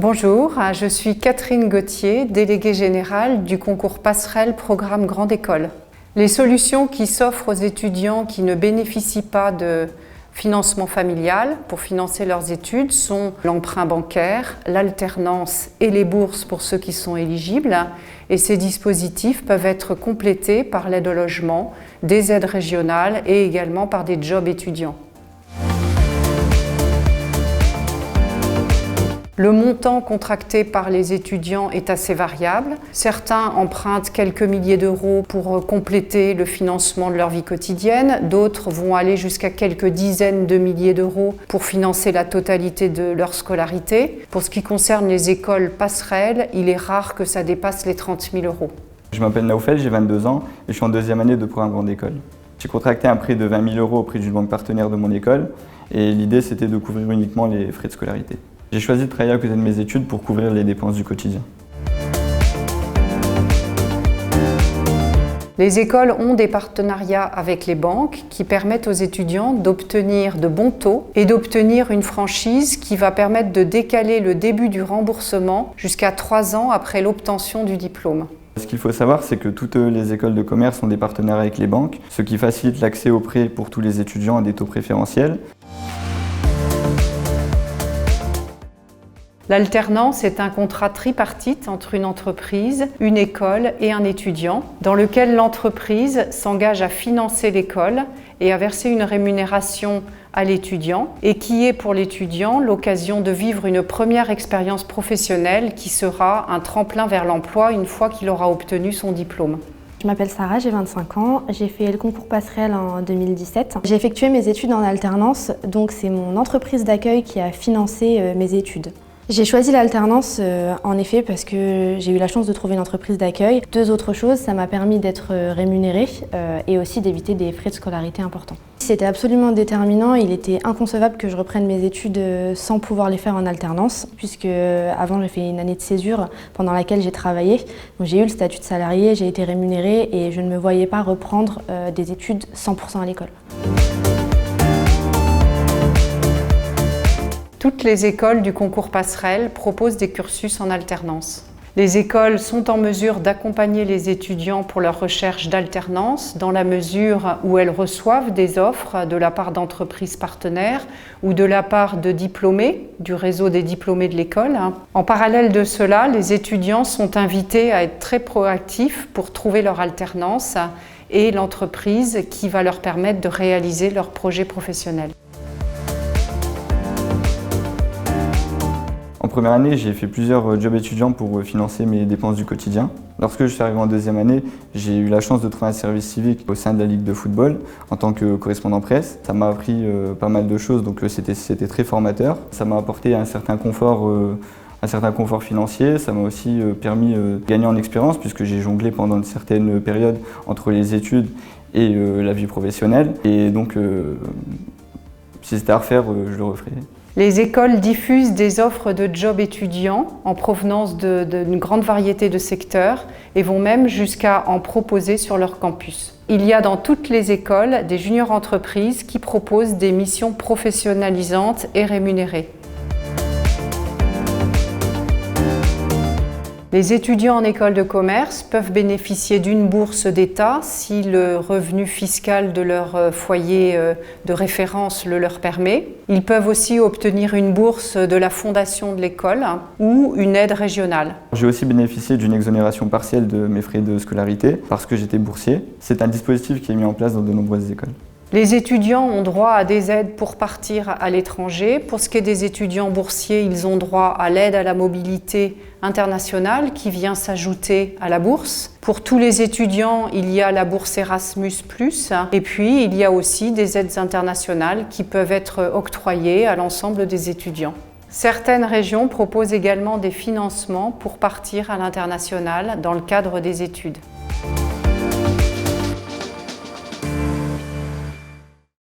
Bonjour, je suis Catherine Gauthier, déléguée générale du concours Passerelle Programme Grande École. Les solutions qui s'offrent aux étudiants qui ne bénéficient pas de financement familial pour financer leurs études sont l'emprunt bancaire, l'alternance et les bourses pour ceux qui sont éligibles. Et ces dispositifs peuvent être complétés par l'aide au logement, des aides régionales et également par des jobs étudiants. Le montant contracté par les étudiants est assez variable. Certains empruntent quelques milliers d'euros pour compléter le financement de leur vie quotidienne. D'autres vont aller jusqu'à quelques dizaines de milliers d'euros pour financer la totalité de leur scolarité. Pour ce qui concerne les écoles passerelles, il est rare que ça dépasse les 30 000 euros. Je m'appelle Naoufel, j'ai 22 ans et je suis en deuxième année de programme Grande École. J'ai contracté un prêt de 20 000 euros auprès d'une banque partenaire de mon école et l'idée c'était de couvrir uniquement les frais de scolarité. J'ai choisi de travailler à côté de mes études pour couvrir les dépenses du quotidien. Les écoles ont des partenariats avec les banques qui permettent aux étudiants d'obtenir de bons taux et d'obtenir une franchise qui va permettre de décaler le début du remboursement jusqu'à 3 ans après l'obtention du diplôme. Ce qu'il faut savoir, c'est que toutes les écoles de commerce ont des partenariats avec les banques, ce qui facilite l'accès aux prêts pour tous les étudiants à des taux préférentiels. L'alternance est un contrat tripartite entre une entreprise, une école et un étudiant, dans lequel l'entreprise s'engage à financer l'école et à verser une rémunération à l'étudiant, et qui est pour l'étudiant l'occasion de vivre une première expérience professionnelle qui sera un tremplin vers l'emploi une fois qu'il aura obtenu son diplôme. Je m'appelle Sarah, j'ai 25 ans, j'ai fait le concours Passerelle en 2017. J'ai effectué mes études en alternance, donc c'est mon entreprise d'accueil qui a financé mes études. J'ai choisi l'alternance en effet parce que j'ai eu la chance de trouver une entreprise d'accueil. Deux autres choses, ça m'a permis d'être rémunérée et aussi d'éviter des frais de scolarité importants. C'était absolument déterminant, il était inconcevable que je reprenne mes études sans pouvoir les faire en alternance, puisque avant j'ai fait une année de césure pendant laquelle j'ai travaillé. Donc j'ai eu le statut de salarié, j'ai été rémunérée et je ne me voyais pas reprendre des études 100% à l'école. Toutes les écoles du concours Passerelle proposent des cursus en alternance. Les écoles sont en mesure d'accompagner les étudiants pour leur recherche d'alternance dans la mesure où elles reçoivent des offres de la part d'entreprises partenaires ou de la part de diplômés, du réseau des diplômés de l'école. En parallèle de cela, les étudiants sont invités à être très proactifs pour trouver leur alternance et l'entreprise qui va leur permettre de réaliser leur projet professionnel. En première année, j'ai fait plusieurs jobs étudiants pour financer mes dépenses du quotidien. Lorsque je suis arrivé en deuxième année, j'ai eu la chance de trouver un service civique au sein de la Ligue de football en tant que correspondant presse. Ça m'a appris pas mal de choses, donc c'était très formateur. Ça m'a apporté un certain confort financier. Ça m'a aussi permis de gagner en expérience puisque j'ai jonglé pendant une certaine période entre les études et la vie professionnelle. Et donc, si c'était à refaire, je le referais. Les écoles diffusent des offres de jobs étudiants en provenance d'une grande variété de secteurs et vont même jusqu'à en proposer sur leur campus. Il y a dans toutes les écoles des juniors entreprises qui proposent des missions professionnalisantes et rémunérées. Les étudiants en école de commerce peuvent bénéficier d'une bourse d'État si le revenu fiscal de leur foyer de référence le leur permet. Ils peuvent aussi obtenir une bourse de la fondation de l'école ou une aide régionale. J'ai aussi bénéficié d'une exonération partielle de mes frais de scolarité parce que j'étais boursier. C'est un dispositif qui est mis en place dans de nombreuses écoles. Les étudiants ont droit à des aides pour partir à l'étranger. Pour ce qui est des étudiants boursiers, ils ont droit à l'aide à la mobilité internationale qui vient s'ajouter à la bourse. Pour tous les étudiants, il y a la bourse Erasmus+, et puis il y a aussi des aides internationales qui peuvent être octroyées à l'ensemble des étudiants. Certaines régions proposent également des financements pour partir à l'international dans le cadre des études.